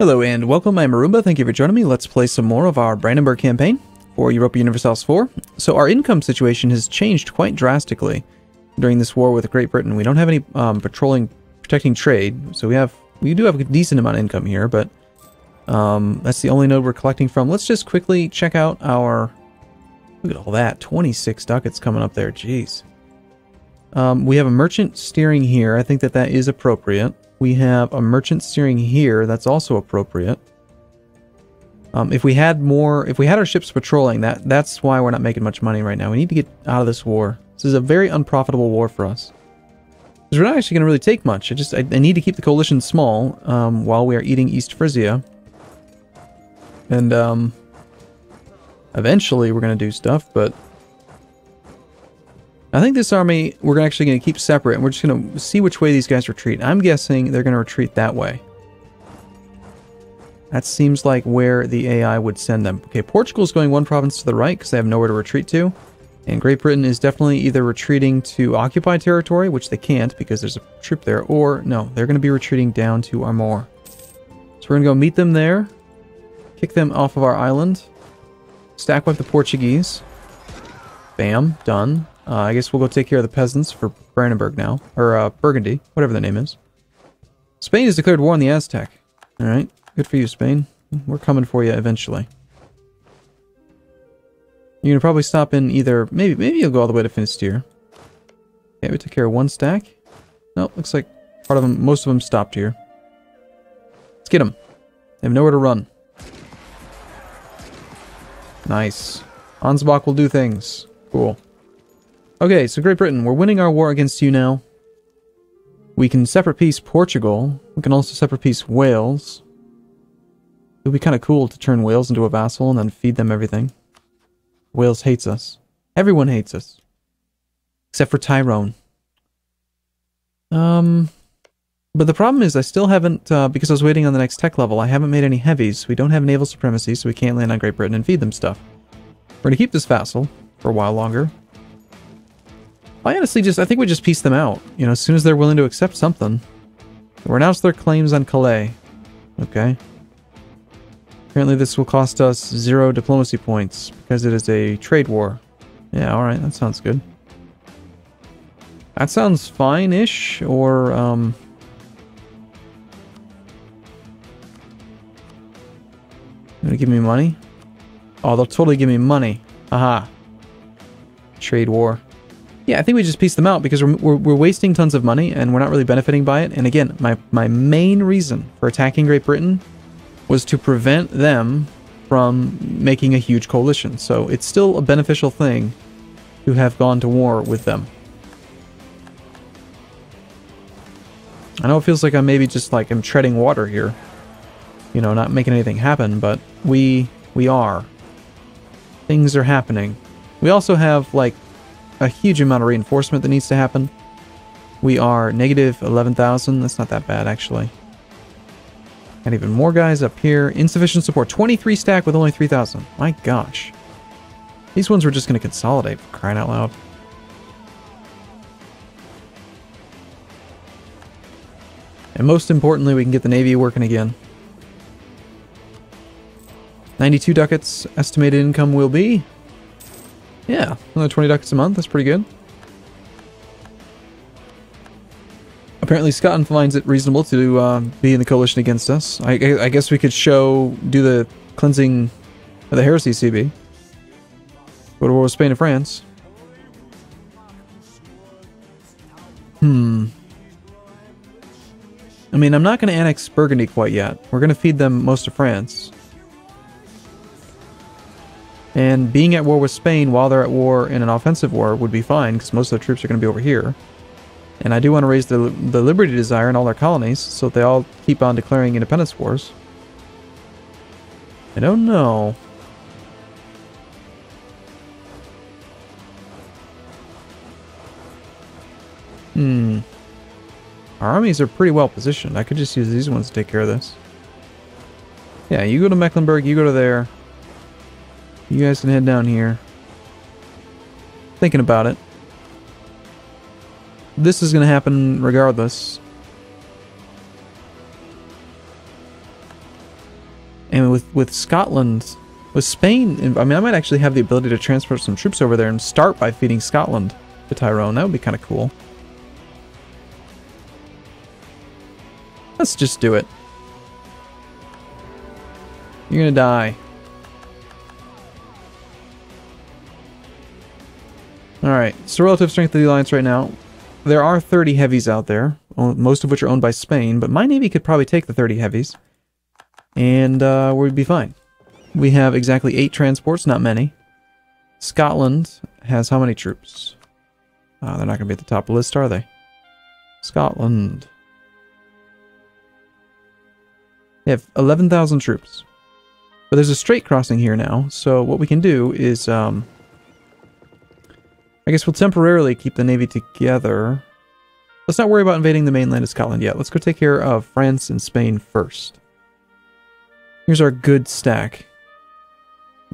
Hello and welcome, I'm Arumba. Thank you for joining me. Let's play some more of our Brandenburg campaign for Europa Universalis IV. So our income situation has changed quite drastically during this war with Great Britain. We don't have any protecting trade, so we do have a decent amount of income here, but that's the only node we're collecting from. Let's just quickly check out our... Look at all that, 26 ducats coming up there, jeez. We have a merchant steering here. I think that is appropriate. We have a merchant steering here. That's also appropriate. If we had our ships patrolling, that's why we're not making much money right now. We need to get out of this war. This is a very unprofitable war for us. Because we're not actually going to really take much. I need to keep the coalition small while we are eating East Frisia. And eventually we're going to do stuff, but I think this army, we're actually going to keep separate, and we're just going to see which way these guys retreat. I'm guessing they're going to retreat that way. That seems like where the AI would send them. Okay, Portugal's going one province to the right because they have nowhere to retreat to. And Great Britain is definitely either retreating to occupied territory, which they can't because there's a troop there, or no, they're going to be retreating down to Armor. So we're going to go meet them there, kick them off of our island, stack wipe the Portuguese. Bam, done. I guess we'll go take care of the peasants for Brandenburg now. Or, Burgundy. Whatever the name is. Spain has declared war on the Aztec. Alright. Good for you, Spain. We're coming for you eventually. You're gonna probably stop in either... Maybe you'll go all the way to Finisterre. Okay, we took care of one stack. Nope, looks like part of them... Most of them stopped here. Let's get them. They have nowhere to run. Nice. Ansbach will do things. Cool. Okay, so Great Britain, we're winning our war against you now. We can separate peace Portugal. We can also separate peace Wales. It would be kind of cool to turn Wales into a vassal and then feed them everything. Wales hates us. Everyone hates us. Except for Tyrone. But the problem is I still haven't, because I was waiting on the next tech level, I haven't made any heavies. We don't have naval supremacy, so we can't land on Great Britain and feed them stuff. We're going to keep this vassal for a while longer. I honestly I think we just piece them out. You know, as soon as they're willing to accept something. Renounce their claims on Calais. Okay. Apparently this will cost us 0 diplomacy points because it is a trade war. Yeah, alright, that sounds good. That sounds fine-ish, or, gonna give me money? Oh, they'll totally give me money. Aha. Trade war. Yeah, I think we just piece them out because we're wasting tons of money and we're not really benefiting by it. And again, my main reason for attacking Great Britain was to prevent them from making a huge coalition. So it's still a beneficial thing to have gone to war with them. I know it feels like I'm maybe just like I'm treading water here. You know, not making anything happen, but we are. Things are happening. We also have like a huge amount of reinforcement that needs to happen. We are negative 11,000. That's not that bad, actually. And even more guys up here. Insufficient support. 23 stack with only 3,000. My gosh. These ones were just going to consolidate, for crying out loud. And most importantly, we can get the Navy working again. 92 ducats estimated income will be. Yeah, another 20 ducats a month, that's pretty good. Apparently Scotland finds it reasonable to be in the coalition against us. I guess we could do the cleansing of the heresy CB. Go to war with Spain and France. I mean, I'm not going to annex Burgundy quite yet. We're going to feed them most of France. And being at war with Spain while they're at war in an offensive war would be fine, because most of their troops are going to be over here. And I do want to raise the liberty desire in all their colonies, so that they all keep on declaring independence wars. I don't know. Our armies are pretty well positioned. I could just use these ones to take care of this. Yeah, you go to Mecklenburg, you go to there. You guys can head down here. Thinking about it. This is going to happen regardless. And with Scotland, with Spain, I mean, I might actually have the ability to transfer some troops over there and start by feeding Scotland to Tyrone. That would be kind of cool. Let's just do it. You're gonna die. Alright, so relative strength of the alliance right now. There are 30 heavies out there, most of which are owned by Spain, but my navy could probably take the 30 heavies. And we'd be fine. We have exactly 8 transports, not many. Scotland has how many troops? They're not going to be at the top of the list, are they? Scotland. They have 11,000 troops. But there's a strait crossing here now, so what we can do is, I guess we'll temporarily keep the navy together. Let's not worry about invading the mainland of Scotland yet. Let's go take care of France and Spain first. Here's our good stack.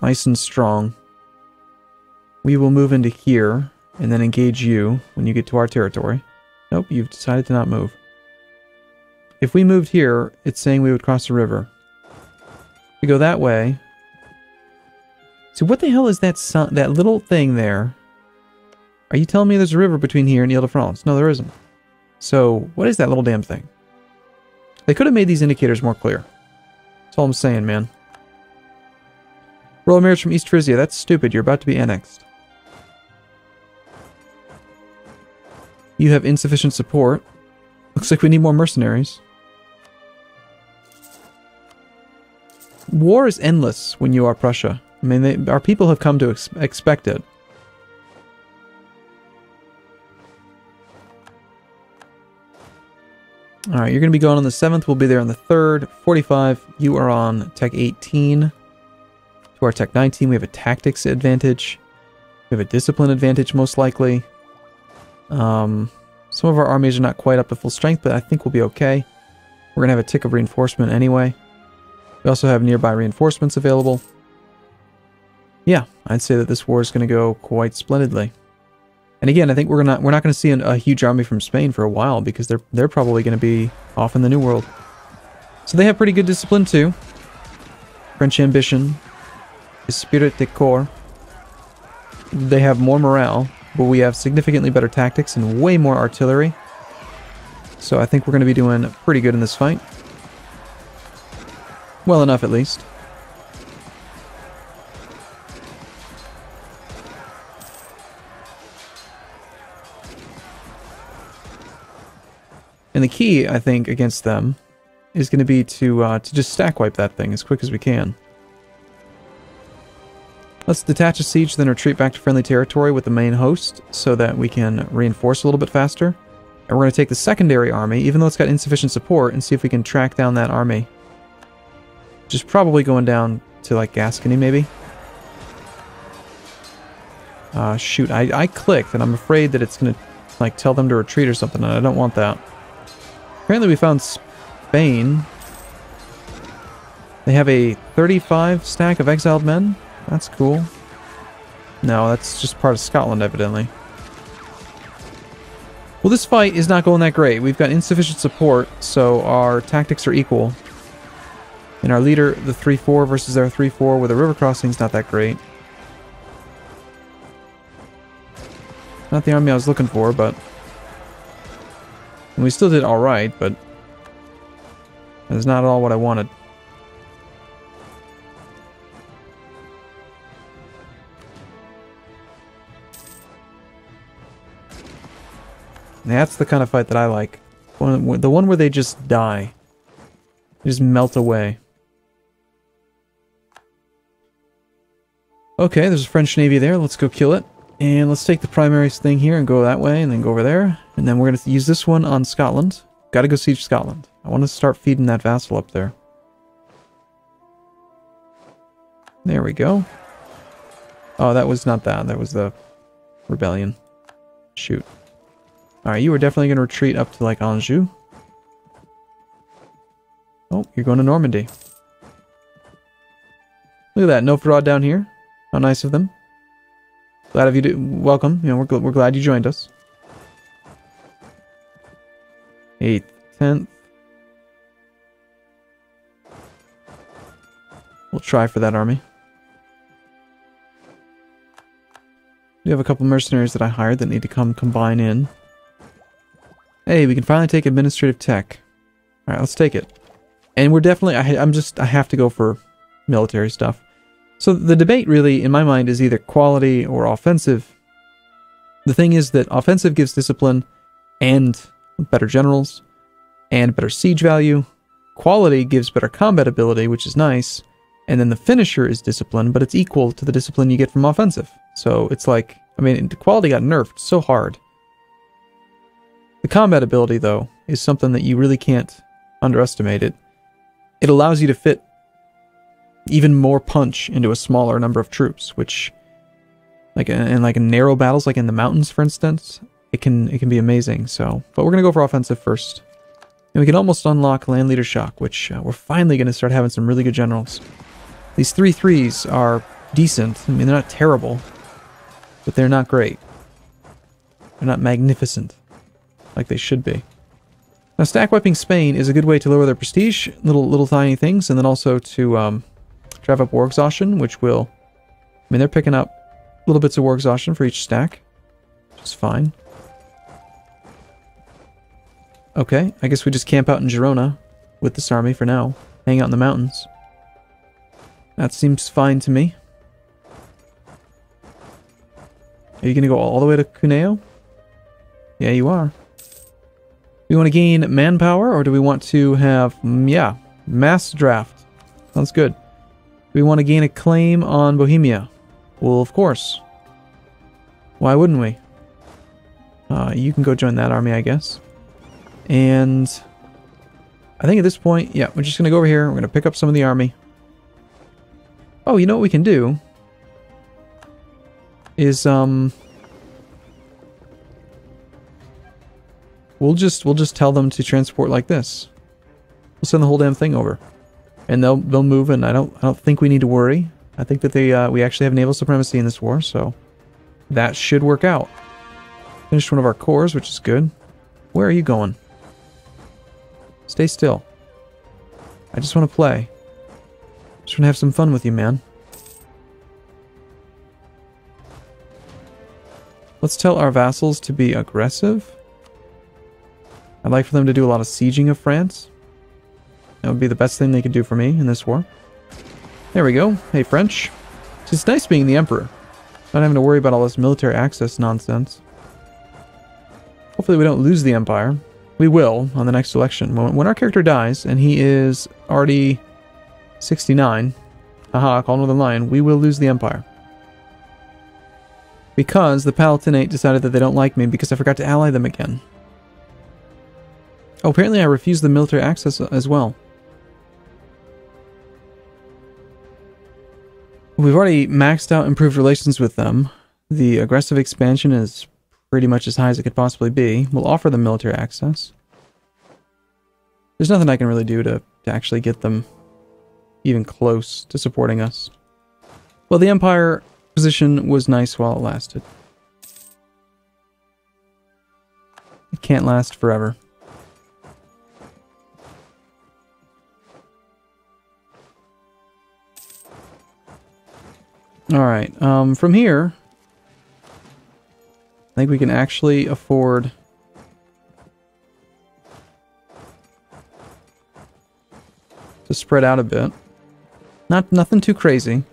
Nice and strong. We will move into here, and then engage you when you get to our territory. Nope, you've decided to not move. If we moved here, it's saying we would cross the river. We go that way. So what the hell is that that little thing there? Are you telling me there's a river between here and Ile-de-France? No, there isn't. So, what is that little damn thing? They could have made these indicators more clear. That's all I'm saying, man. Royal marriage from East Frisia. That's stupid. You're about to be annexed. You have insufficient support. Looks like we need more mercenaries. War is endless when you are Prussia. I mean, our people have come to expect it. Alright, you're going to be going on the 7th. We'll be there on the 3rd. 45, you are on Tech 18. To our Tech 19, we have a tactics advantage. We have a discipline advantage, most likely. Some of our armies are not quite up to full strength, but I think we'll be okay. We're going to have a tick of reinforcement anyway. We also have nearby reinforcements available. Yeah, I'd say that this war is going to go quite splendidly. And again, I think we're not going to see a huge army from Spain for a while because they're probably going to be off in the New World. So they have pretty good discipline too. French ambition, esprit de corps. They have more morale, but we have significantly better tactics and way more artillery. So I think we're going to be doing pretty good in this fight. Well enough, at least. And the key, I think, against them is going to be to just stack wipe that thing as quick as we can. Let's detach a siege, then retreat back to friendly territory with the main host so that we can reinforce a little bit faster. And we're going to take the secondary army, even though it's got insufficient support, and see if we can track down that army. Just probably going down to, like, Gascony, maybe. Shoot, I clicked, and I'm afraid that it's going to, like, tell them to retreat or something, and I don't want that. Apparently we found Spain. They have a 35 stack of exiled men. That's cool. No, that's just part of Scotland, evidently. Well, this fight is not going that great. We've got insufficient support, so our tactics are equal. And our leader, the 3-4 versus our 3-4 with a river crossing is not that great. Not the army I was looking for, but... And we still did alright, but... That's not at all what I wanted. That's the kind of fight that I like. The one where they just die. They just melt away. Okay, there's a French Navy there. Let's go kill it. And let's take the primary thing here and go that way and then go over there. And then we're going to use this one on Scotland. Got to go siege Scotland. I want to start feeding that vassal up there. There we go. Oh, that was not that. That was the rebellion. Shoot. Alright, you were definitely going to retreat up to, like, Anjou. Oh, you're going to Normandy. Look at that, Novgorod down here. How nice of them. Glad of you welcome. You know, we're glad you joined us. 8th, 10th. We'll try for that army. We have a couple mercenaries that I hired that need to come combine in. Hey, we can finally take administrative tech. Alright, let's take it. And we're definitely... I have to go for military stuff. So the debate really, in my mind, is either quality or offensive. The thing is that offensive gives discipline and better generals and better siege value. Quality gives better combat ability, which is nice. And then the finisher is discipline, but it's equal to the discipline you get from offensive. So it's like, I mean, the quality got nerfed so hard. The combat ability, though, is something that you really can't underestimate. It allows you to fit even more punch into a smaller number of troops, which, like in narrow battles, like in the mountains, for instance, it can be amazing. So, but we're gonna go for offensive first, and we can almost unlock land leader shock, which we're finally gonna start having some really good generals. These 3/3s are decent. I mean, they're not terrible, but they're not great. They're not magnificent like they should be. Now, stack wiping Spain is a good way to lower their prestige, little tiny things, and then also to drive up war exhaustion, which will... I mean, they're picking up little bits of war exhaustion for each stack, which is fine. Okay, I guess we just camp out in Girona with this army for now. Hang out in the mountains. That seems fine to me. Are you going to go all the way to Cuneo? Yeah, you are. We want to gain manpower, or do we want to have... yeah, mass draft. Sounds good. Do we want to gain a claim on Bohemia? Well, of course. Why wouldn't we? You can go join that army, I guess. And I think at this point, yeah, we're just going to go over here. We're going to pick up some of the army. Oh, you know what we can do? Is, We'll just tell them to transport like this. We'll send the whole damn thing over, and they'll move. And I don't think we need to worry. I think that we actually have naval supremacy in this war, so that should work out. Finished one of our cores, which is good. Where are you going? Stay still. I just want to play. Just want to have some fun with you, man. Let's tell our vassals to be aggressive. I'd like for them to do a lot of sieging of France. That would be the best thing they could do for me in this war. There we go. Hey, French. It's nice being the Emperor. Not having to worry about all this military access nonsense. Hopefully we don't lose the Empire. We will on the next election. When our character dies, and he is already 69, haha, call Northern Lion, we will lose the Empire. Because the Palatinate decided that they don't like me because I forgot to ally them again. Oh, apparently I refused the military access as well. We've already maxed out improved relations with them. The aggressive expansion is pretty much as high as it could possibly be. We'll offer them military access. There's nothing I can really do to actually get them even close to supporting us. Well, the Empire position was nice while it lasted. It can't last forever. Alright, from here, I think we can actually afford to spread out a bit. Nothing too crazy.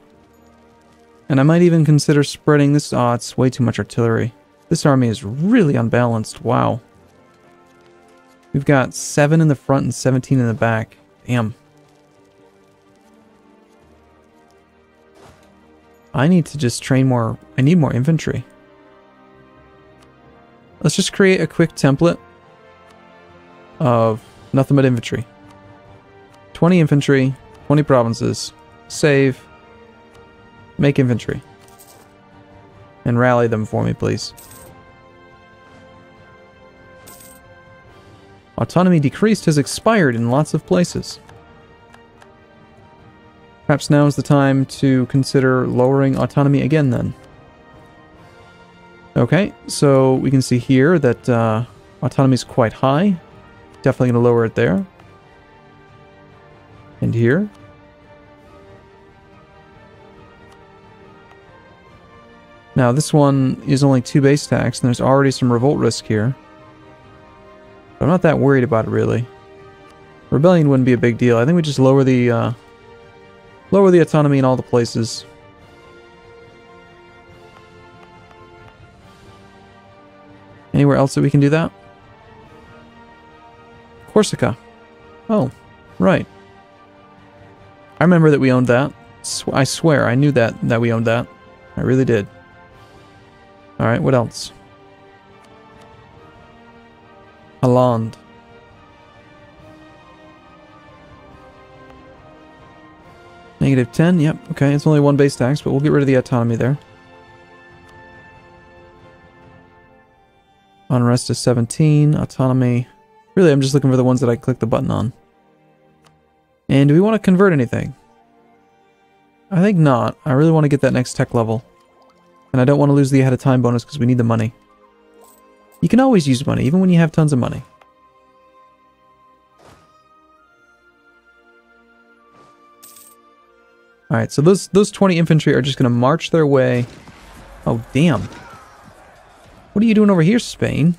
And I might even consider spreading this. Oh, it's way too much artillery. This army is really unbalanced. Wow. We've got 7 in the front and 17 in the back. Damn. I need to just train more. I need more infantry. Let's just create a quick template of nothing but infantry. 20 infantry, 20 provinces. Save. Make infantry. And rally them for me, please. Autonomy decreased has expired in lots of places. Perhaps now is the time to consider lowering autonomy again then. Okay, so we can see here that autonomy is quite high. Definitely going to lower it there. And here. Now, this one is only 2 base attacks, and there's already some revolt risk here. But I'm not that worried about it, really. Rebellion wouldn't be a big deal. I think we just lower the autonomy in all the places. Anywhere else that we can do that? Corsica. Oh, right. I remember that we owned that. I swear, I knew that we owned that. I really did. Alright, what else? Hollande. -10, yep, okay, it's only 1 base tax, but we'll get rid of the autonomy there. Unrest is 17, autonomy. Really, I'm just looking for the ones that I click the button on. And do we want to convert anything? I think not. I really want to get that next tech level. And I don't want to lose the ahead of time bonus because we need the money. You can always use money, even when you have tons of money. Alright, so those 20 infantry are just going to march their way. Oh, damn. What are you doing over here, Spain?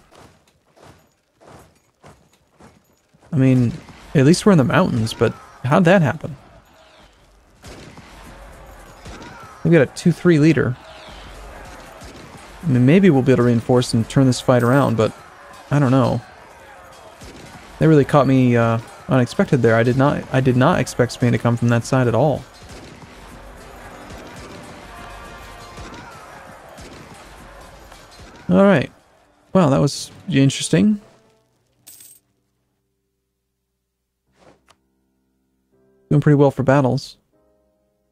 I mean, at least we're in the mountains, but how'd that happen? We've got a 2-3 leader. I mean, maybe we'll be able to reinforce and turn this fight around, but I don't know. They really caught me unexpected there. I did not expect Spain to come from that side at all. Alright. Well, that was interesting. Doing pretty well for battles.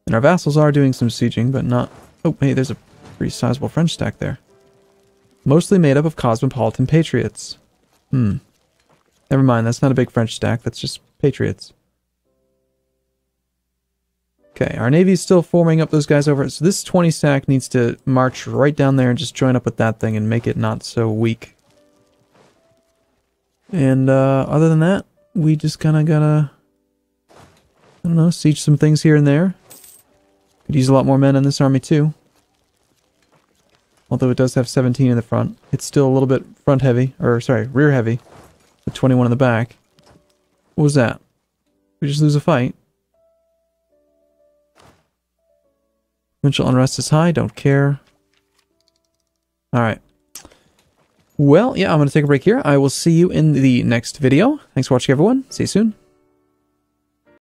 And our vassals are doing some sieging, but not... Oh, hey, there's a pretty sizable French stack there. Mostly made up of cosmopolitan patriots. Never mind, that's not a big French stack, that's just patriots. Okay, our navy's still forming up those guys over. So this 20 stack needs to march right down there and just join up with that thing and make it not so weak. And other than that, we just kind of gotta... I don't know, siege some things here and there. Could use a lot more men in this army too. Although it does have 17 in the front. It's still a little bit front heavy, or sorry, rear heavy. With 21 in the back. What was that? We just lose a fight. Provincial unrest is high, don't care. Alright. Well, yeah, I'm going to take a break here. I will see you in the next video. Thanks for watching, everyone. See you soon.